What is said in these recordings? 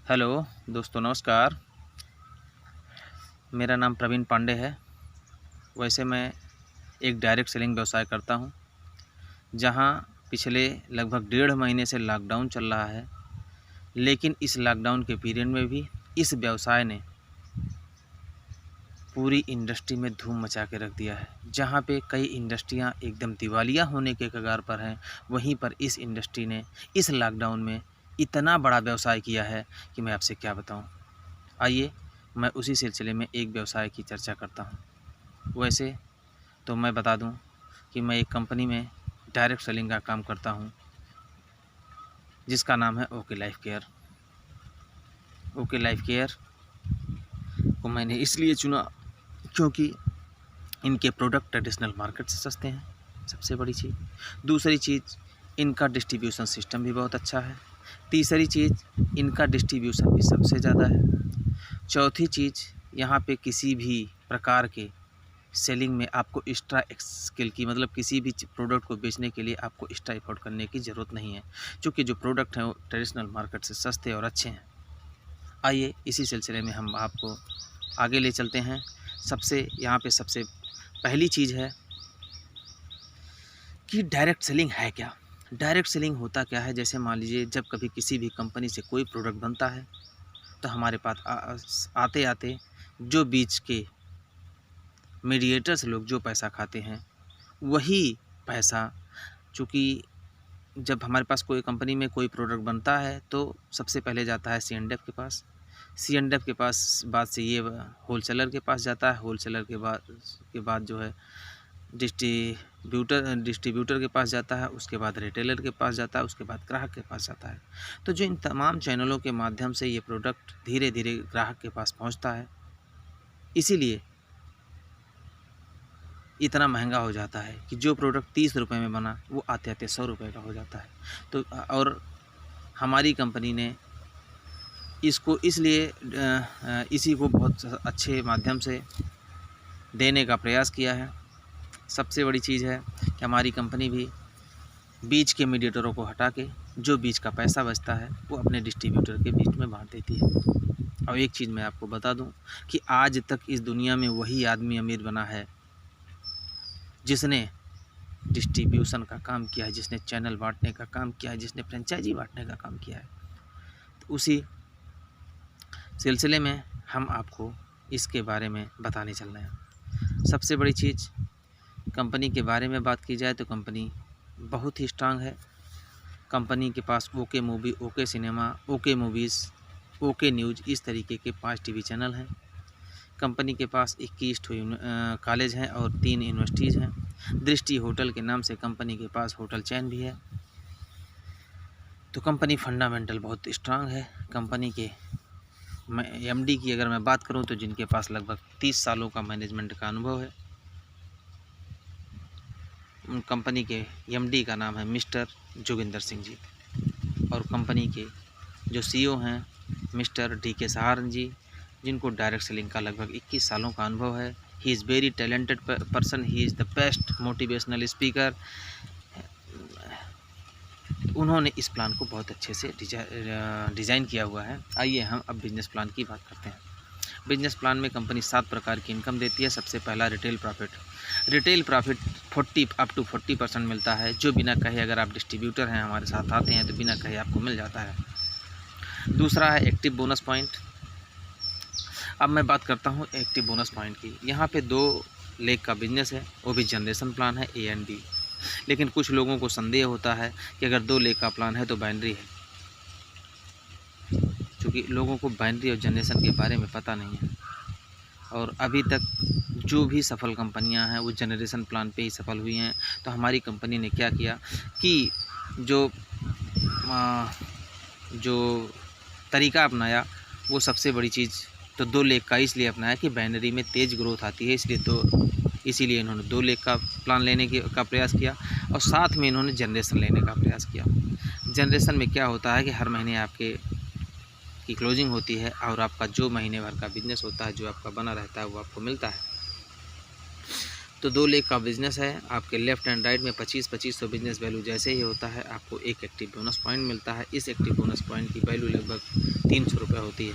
Hello दोस्तों, नमस्कार। मेरा नाम प्रवीण पांडे है। वैसे मैं एक डायरेक्ट सेलिंग व्यवसाय करता हूं, जहां पिछले लगभग 1.5 महीने से लॉकडाउन चल रहा है। लेकिन इस लॉकडाउन के पीरियड में भी इस व्यवसाय ने पूरी इंडस्ट्री में धूम मचा के रख दिया है। जहां पे कई इंडस्ट्रियां एकदम दिवालिया होने के कगार पर हैं, वहीं पर इस इंडस्ट्री ने इस लॉकडाउन में इतना बड़ा व्यवसाय किया है कि मैं आपसे क्या बताऊँ। आइए मैं उसी सिलसिले में एक व्यवसाय की चर्चा करता हूँ। वैसे तो मैं बता दूँ कि मैं एक कंपनी में डायरेक्ट सेलिंग का काम करता हूँ, जिसका नाम है okay life care. Okay life care को मैंने इसलिए चुना क्योंकि इनके प्रोडक्ट ट्रेडिशनल मार्केट से सस्ते हैं, सबसे बड़ी चीज़। दूसरी चीज़, इनका डिस्ट्रीब्यूशन सिस्टम भी बहुत अच्छा है। तीसरी चीज़, इनका डिस्ट्रीब्यूशन भी सबसे ज़्यादा है। चौथी चीज़, यहाँ पे किसी भी प्रकार के सेलिंग में आपको एक्स्ट्रा स्किल की, मतलब किसी भी प्रोडक्ट को बेचने के लिए आपको एक्स्ट्रा एफर्ट करने की ज़रूरत नहीं है, क्योंकि जो प्रोडक्ट हैं वो ट्रेडिशनल मार्केट से सस्ते और अच्छे हैं। आइए इसी सिलसिले में हम आपको आगे ले चलते हैं। सबसे पहली चीज़ है कि डायरेक्ट सेलिंग है क्या। डायरेक्ट सेलिंग होता क्या है, जैसे मान लीजिए जब कभी किसी भी कंपनी से कोई प्रोडक्ट बनता है तो हमारे पास आते आते जो बीच के मीडिएटर्स लोग जो पैसा खाते हैं, वही पैसा, चूँकि जब हमारे पास कोई कंपनी में कोई प्रोडक्ट बनता है तो सबसे पहले जाता है सी&एफ के पास। सी&एफ के पास बाद से ये होलसेलर के पास जाता है। होलसेलर के बाद जो है डिस्ट्रीब्यूटर के पास जाता है। उसके बाद रिटेलर के पास जाता है। उसके बाद ग्राहक के पास जाता है। तो जो इन तमाम चैनलों के माध्यम से ये प्रोडक्ट धीरे धीरे ग्राहक के पास पहुंचता है, इसीलिए इतना महंगा हो जाता है कि जो प्रोडक्ट 30 रुपये में बना वो आते आते 100 रुपये का हो जाता है। तो और हमारी कंपनी ने इसको इसलिए इसी को बहुत अच्छे माध्यम से देने का प्रयास किया है। सबसे बड़ी चीज़ है कि हमारी कंपनी भी बीच के मीडिएटरों को हटा के जो बीच का पैसा बचता है वो अपने डिस्ट्रीब्यूटर के बीच में बांट देती है। और एक चीज़ मैं आपको बता दूं कि आज तक इस दुनिया में वही आदमी अमीर बना है जिसने डिस्ट्रीब्यूशन का काम किया है, जिसने चैनल बांटने का काम किया है, जिसने फ्रेंचाइजी बांटने का काम किया है। तो उसी सिलसिले में हम आपको इसके बारे में बताने चल रहे हैं। सबसे बड़ी चीज़, कंपनी के बारे में बात की जाए तो कंपनी बहुत ही स्ट्रांग है। कंपनी के पास okay movie, okay cinema, okay movies, okay news, इस तरीके के 5 टीवी चैनल हैं। कंपनी के पास 21 कॉलेज हैं और 3 यूनिवर्सिटीज़ हैं। दृष्टि होटल के नाम से कंपनी के पास होटल चैन भी है। तो कंपनी फंडामेंटल बहुत स्ट्रांग है। कंपनी के एमडी की अगर मैं बात करूं तो जिनके पास लगभग 30 सालों का मैनेजमेंट का अनुभव है, उन कंपनी के एमडी का नाम है मिस्टर जोगिंदर सिंह जी। और कंपनी के जो सीईओ हैं मिस्टर DK सहारन जी, जिनको डायरेक्ट सेलिंग का लगभग 21 सालों का अनुभव है। He is very talented person, he is the best motivational speaker. उन्होंने इस प्लान को बहुत अच्छे से डिज़ाइन किया हुआ है। आइए हम अब बिजनेस प्लान की बात करते हैं। बिजनेस प्लान में कंपनी 7 प्रकार की इनकम देती है। सबसे पहला रिटेल प्रॉफिट 40 अप टू 40% मिलता है, जो बिना कहे, अगर आप डिस्ट्रीब्यूटर हैं हमारे साथ आते हैं तो बिना कहे आपको मिल जाता है। दूसरा है एक्टिव बोनस पॉइंट। अब मैं बात करता हूँ एक्टिव बोनस पॉइंट की। यहाँ पे 2 लेख का बिजनेस है, वो भी जनरेशन प्लान है A एंड B। लेकिन कुछ लोगों को संदेह होता है कि अगर 2 लेख का प्लान है तो बाइनरी है, क्योंकि लोगों को बाइनरी और जनरेशन के बारे में पता नहीं है। और अभी तक जो भी सफल कंपनियां हैं वो जनरेशन प्लान पे ही सफल हुई हैं। तो हमारी कंपनी ने क्या किया कि जो तरीका अपनाया वो सबसे बड़ी चीज़, तो 2 लेख का इसलिए अपनाया कि बाइनरी में तेज़ ग्रोथ आती है, इसीलिए इन्होंने 2 लेख का प्लान लेने का प्रयास किया। और साथ में इन्होंने जनरेशन लेने का प्रयास किया। जनरेशन में क्या होता है कि हर महीने आपकी क्लोजिंग होती है और आपका जो महीने भर का बिजनेस होता है, जो आपका बना रहता है, वो आपको मिलता है। तो 2 लाख का बिज़नेस है, आपके लेफ़्ट एंड राइट में 25-2500 बिज़नेस वैल्यू जैसे ही होता है, आपको एक एक्टिव बोनस पॉइंट मिलता है। इस एक्टिव बोनस पॉइंट की वैल्यू लगभग 300 रुपये होती है।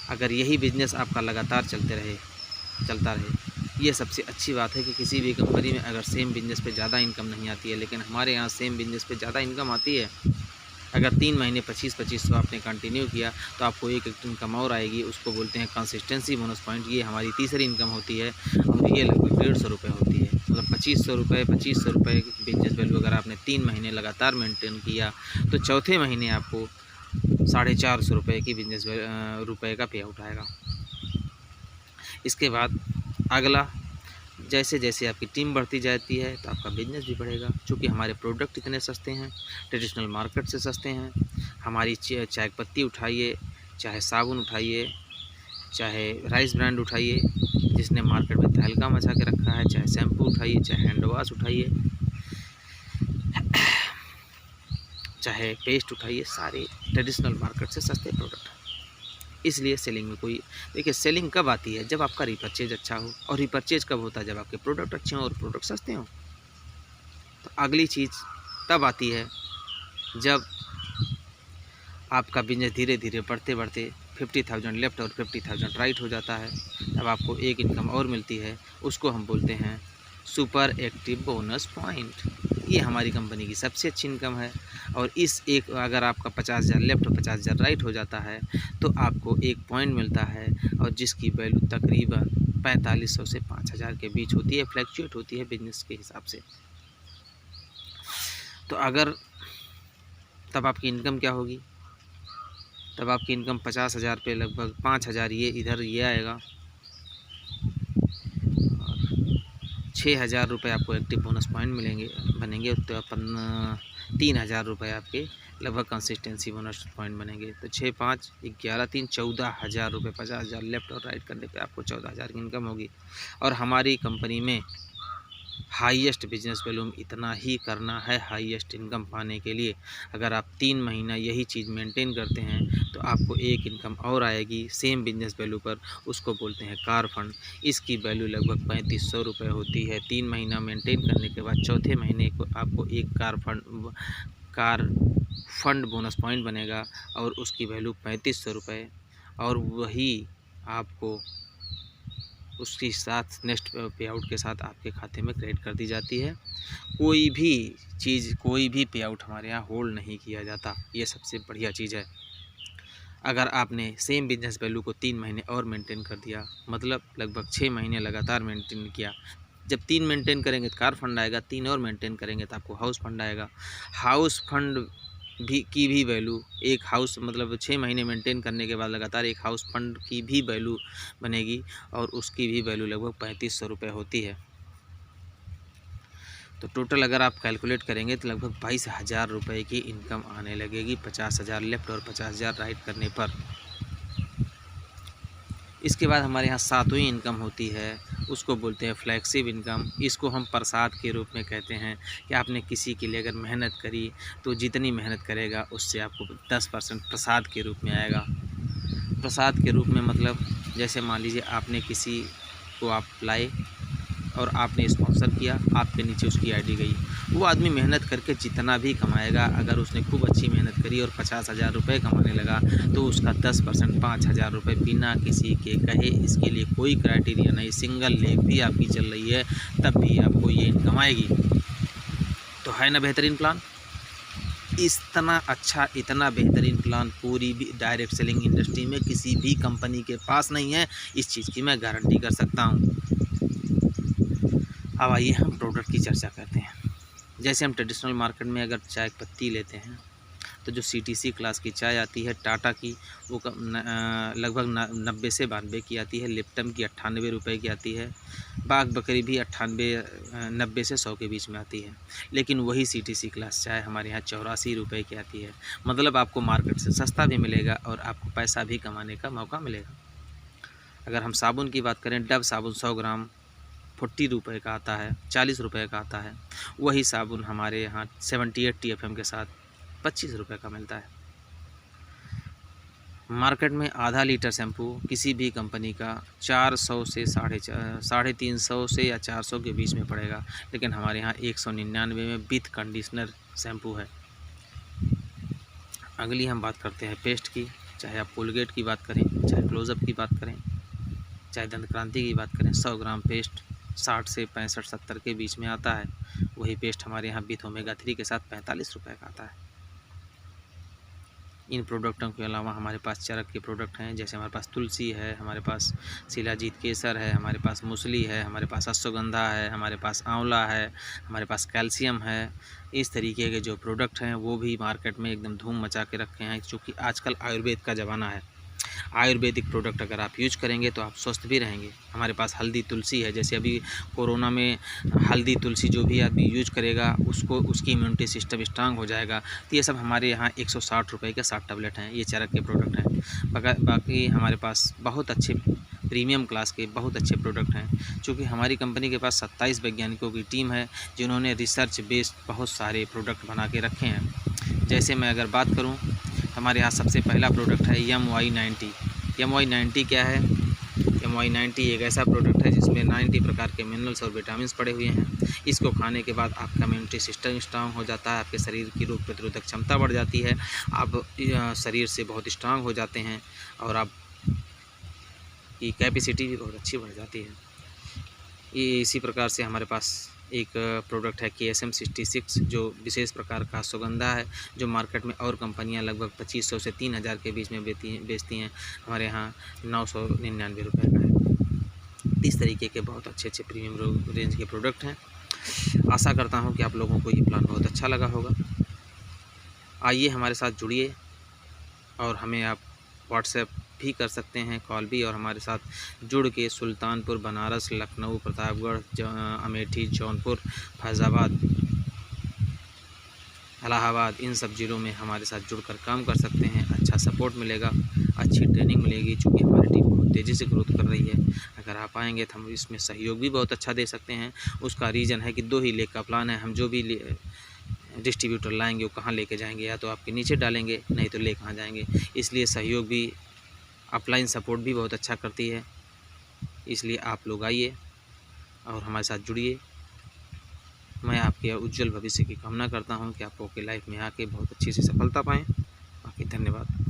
अगर यही बिज़नेस आपका लगातार चलता रहे, ये सबसे अच्छी बात है कि किसी भी कंपनी में अगर सेम बिज़नेस पे ज़्यादा इनकम नहीं आती है, लेकिन हमारे यहाँ सेम बिज़नेस पे ज़्यादा इनकम आती है। अगर 3 महीने 25-2500 आपने कंटिन्यू किया तो आपको एक इनकम और आएगी, उसको बोलते हैं कंसिस्टेंसी बोनस पॉइंट। ये हमारी तीसरी इनकम होती है और ये लगभग 150 रुपये होती है। मतलब 2500 रुपये बिजनेस वैल्यू अगर आपने 3 महीने लगातार मेंटेन किया तो चौथे महीने आपको 450 रुपये की बिजनेस रुपये का पे आउट आएगा। इसके बाद अगला, जैसे जैसे आपकी टीम बढ़ती जाती है तो आपका बिज़नेस भी बढ़ेगा। चूँकि हमारे प्रोडक्ट इतने सस्ते हैं, ट्रेडिशनल मार्केट से सस्ते हैं। हमारी चाय पत्ती उठाइए, चाहे साबुन उठाइए, चाहे राइस ब्रांड उठाइए जिसने मार्केट में तहलका मचा के रखा है, चाहे शैम्पू उठाइए, चाहे हैंड वॉश उठाइए, चाहे पेस्ट उठाइए, सारे ट्रेडिशनल मार्केट से सस्ते प्रोडक्ट हैं। इसलिए सेलिंग में कोई, देखिए सेलिंग कब आती है, जब आपका रिपर्चेज अच्छा हो। और रिपर्चेज कब होता है, जब आपके प्रोडक्ट अच्छे हों और प्रोडक्ट सस्ते हों। तो अगली चीज़ तब आती है जब आपका बिजनेस धीरे धीरे बढ़ते बढ़ते 50,000 लेफ्ट और 50,000 राइट हो जाता है। तब आपको एक इनकम और मिलती है, उसको हम बोलते हैं सुपर एक्टिव बोनस पॉइंट। ये हमारी कंपनी की सबसे अच्छी इनकम है। और इस एक, अगर आपका 50,000 लेफ्ट और 50,000 राइट हो जाता है तो आपको एक पॉइंट मिलता है, और जिसकी वैल्यू तकरीबन 4500 से 5000 के बीच होती है, फ्लैक्चुएट होती है बिजनेस के हिसाब से। तो अगर तब आपकी इनकम क्या होगी, तब आपकी इनकम 50,000 पे लगभग 5,000 ये इधर ये आएगा, और 6,000 रुपये आपको एक्टिव बोनस पॉइंट बनेंगे। तो अपन 3,000 रुपये आपके लगभग कंसिस्टेंसी बोनस पॉइंट बनेंगे। तो 6, 5, 11, 3, 14,000 रुपये। 50,000 लेफ्ट और राइट करने पे आपको 14,000 की इनकम होगी। और हमारी कंपनी में हाईएस्ट बिजनेस वैल्यू में इतना ही करना है हाईएस्ट इनकम पाने के लिए। अगर आप 3 महीना यही चीज़ मेंटेन करते हैं तो आपको एक इनकम और आएगी सेम बिजनेस वैल्यू पर, उसको बोलते हैं कार फंड। इसकी वैल्यू लगभग 3500 रुपये होती है। 3 महीना मेंटेन करने के बाद चौथे महीने को आपको एक कार फंड बोनस पॉइंट बनेगा और उसकी वैल्यू 3500 रुपये, और वही आपको उसके साथ नेक्स्ट पे आउट के साथ आपके खाते में क्रेडिट कर दी जाती है। कोई भी चीज़, कोई भी पे आउट हमारे यहाँ होल्ड नहीं किया जाता। ये सबसे बढ़िया चीज़ है। अगर आपने सेम बिजनेस वैल्यू को 3 महीने और मेंटेन कर दिया, मतलब लगभग 6 महीने लगातार मेंटेन किया। जब 3 मेंटेन करेंगे तो कार फंड आएगा, 3 और मेंटेन करेंगे तो आपको हाउस फंड आएगा। हाउस फंड की भी वैल्यू, एक हाउस मतलब 6 महीने मेंटेन करने के बाद लगातार एक हाउस फंड की भी वैल्यू बनेगी, और उसकी भी वैल्यू लगभग 3500 रुपये होती है। तो टोटल अगर आप कैलकुलेट करेंगे तो लगभग 22,000 रुपये की इनकम आने लगेगी 50,000 लेफ्ट और 50,000 राइट करने पर। इसके बाद हमारे यहाँ 7वीं इनकम होती है, उसको बोलते हैं फ्लैक्सिब इनकम। इसको हम प्रसाद के रूप में कहते हैं कि आपने किसी के लिए अगर मेहनत करी तो जितनी मेहनत करेगा उससे आपको 10% प्रसाद के रूप में आएगा। प्रसाद के रूप में मतलब जैसे मान लीजिए आपने किसी को आप लाए और आपने स्पॉन्सर किया, आपके नीचे उसकी आईडी गई, वो आदमी मेहनत करके जितना भी कमाएगा, अगर उसने खूब अच्छी मेहनत करी और 50,000 रुपये कमाने लगा तो उसका 10% 5,000 रुपये बिना किसी के कहे, इसके लिए कोई क्राइटेरिया नहीं, सिंगल लेग भी आपकी चल रही है तब भी आपको ये इनकम आएगी। तो है ना बेहतरीन प्लान। इतना अच्छा, इतना बेहतरीन प्लान पूरी भी डायरेक्ट सेलिंग इंडस्ट्री में किसी भी कंपनी के पास नहीं है, इस चीज़ की मैं गारंटी कर सकता हूँ। अब आइए हम प्रोडक्ट की चर्चा करते हैं। जैसे हम ट्रेडिशनल मार्केट में अगर चाय पत्ती लेते हैं तो जो CTC क्लास की चाय आती है टाटा की, वो लगभग 90 से 92 की आती है। लिप्टन की 98 रुपये की आती है। बाग बकरी भी 90 से 100 के बीच में आती है। लेकिन वही CTC क्लास चाय हमारे यहाँ 84 रुपये की आती है। मतलब आपको मार्केट से सस्ता भी मिलेगा और आपको पैसा भी कमाने का मौका मिलेगा। अगर हम साबुन की बात करें, डव साबुन 100 ग्राम 40 रुपये का आता है, 40 रुपये का आता है। वही साबुन हमारे यहाँ 78 TFM के साथ 25 रुपये का मिलता है। मार्केट में आधा लीटर शैम्पू किसी भी कंपनी का 400 से 350 से या 400 के बीच में पड़ेगा, लेकिन हमारे यहाँ 199 में विथ कंडीशनर शैम्पू है। अगली हम बात करते हैं पेस्ट की। चाहे आप कोलगेट की बात करें, चाहे क्लोजअप की बात करें, चाहे दंत क्रांति की बात करें, 100 ग्राम पेस्ट 60 से 65-70 के बीच में आता है। वही पेस्ट हमारे यहाँ विथ ओमेगा 3 के साथ 45 रुपये का आता है। इन प्रोडक्टों के अलावा हमारे पास चरक के प्रोडक्ट हैं, जैसे हमारे पास तुलसी है, हमारे पास शिलाजीत केसर है, हमारे पास मूसली है, हमारे पास अश्वगंधा है, हमारे पास आंवला है, हमारे पास कैल्शियम है। इस तरीके के जो प्रोडक्ट हैं वो भी मार्केट में एकदम धूम मचा के रखे हैं, क्योंकि आजकल आयुर्वेद का ज़माना है। आयुर्वेदिक प्रोडक्ट अगर आप यूज करेंगे तो आप स्वस्थ भी रहेंगे। हमारे पास हल्दी तुलसी है, जैसे अभी कोरोना में हल्दी तुलसी जो भी आदमी यूज करेगा उसकी इम्यूनिटी सिस्टम स्ट्रांग हो जाएगा। तो ये सब हमारे यहाँ 160 रुपये के 7 टैबलेट हैं, ये चरक के प्रोडक्ट हैं। बाकी हमारे पास बहुत अच्छे प्रीमियम क्लास के बहुत अच्छे प्रोडक्ट हैं, चूँकि हमारी कंपनी के पास 27 वैज्ञानिकों की टीम है जिन्होंने रिसर्च बेस्ड बहुत सारे प्रोडक्ट बना के रखे हैं। जैसे मैं अगर बात करूं, हमारे यहाँ सबसे पहला प्रोडक्ट है MY90। MY90 क्या है? MY90 एक ऐसा प्रोडक्ट है जिसमें 90 प्रकार के मिनरल्स और विटामिन पड़े हुए हैं। इसको खाने के बाद आपका इम्यूनिटी सिस्टम स्ट्रांग हो जाता है, आपके शरीर की रोग प्रतिरोधक क्षमता बढ़ जाती है, आप शरीर से बहुत स्ट्रांग हो जाते हैं और आप की कैपेसिटी भी बहुत अच्छी बढ़ जाती है। ये इसी प्रकार से हमारे पास एक प्रोडक्ट है KSM 66, जो विशेष प्रकार का सुगंधा है, जो मार्केट में और कंपनियां लगभग 2500 से 3000 के बीच में बेचती हैं, हमारे यहाँ 999 रुपये का है। इस तरीके के बहुत अच्छे प्रीमियम रेंज के प्रोडक्ट हैं। आशा करता हूं कि आप लोगों को ये प्लान बहुत अच्छा लगा होगा। आइए हमारे साथ जुड़िए और हमें आप व्हाट्सएप भी कर सकते हैं, कॉल भी, और हमारे साथ जुड़ के सुल्तानपुर, बनारस, लखनऊ, प्रतापगढ़, अमेठी, जौनपुर, फैज़ाबाद, इलाहाबाद, इन सब ज़िलों में हमारे साथ जुड़कर काम कर सकते हैं। अच्छा सपोर्ट मिलेगा, अच्छी ट्रेनिंग मिलेगी, चूँकि हमारी टीम बहुत तेज़ी से ग्रोथ कर रही है। अगर आप आएँगे तो हम इसमें सहयोग भी बहुत अच्छा दे सकते हैं। उसका रीज़न है कि 2 ही लेग का प्लान है। हम जो भी डिस्ट्रीब्यूटर लाएंगे वो कहाँ लेके जाएंगे, या तो आपके नीचे डालेंगे, नहीं तो ले कहाँ जाएंगे। इसलिए सहयोग भी, अपलाइन सपोर्ट भी बहुत अच्छा करती है। इसलिए आप लोग आइए और हमारे साथ जुड़िए। मैं आपके उज्जवल भविष्य की कामना करता हूं कि आप आपकी लाइफ में आके बहुत अच्छी सी सफलता पाएँ। बाकी धन्यवाद।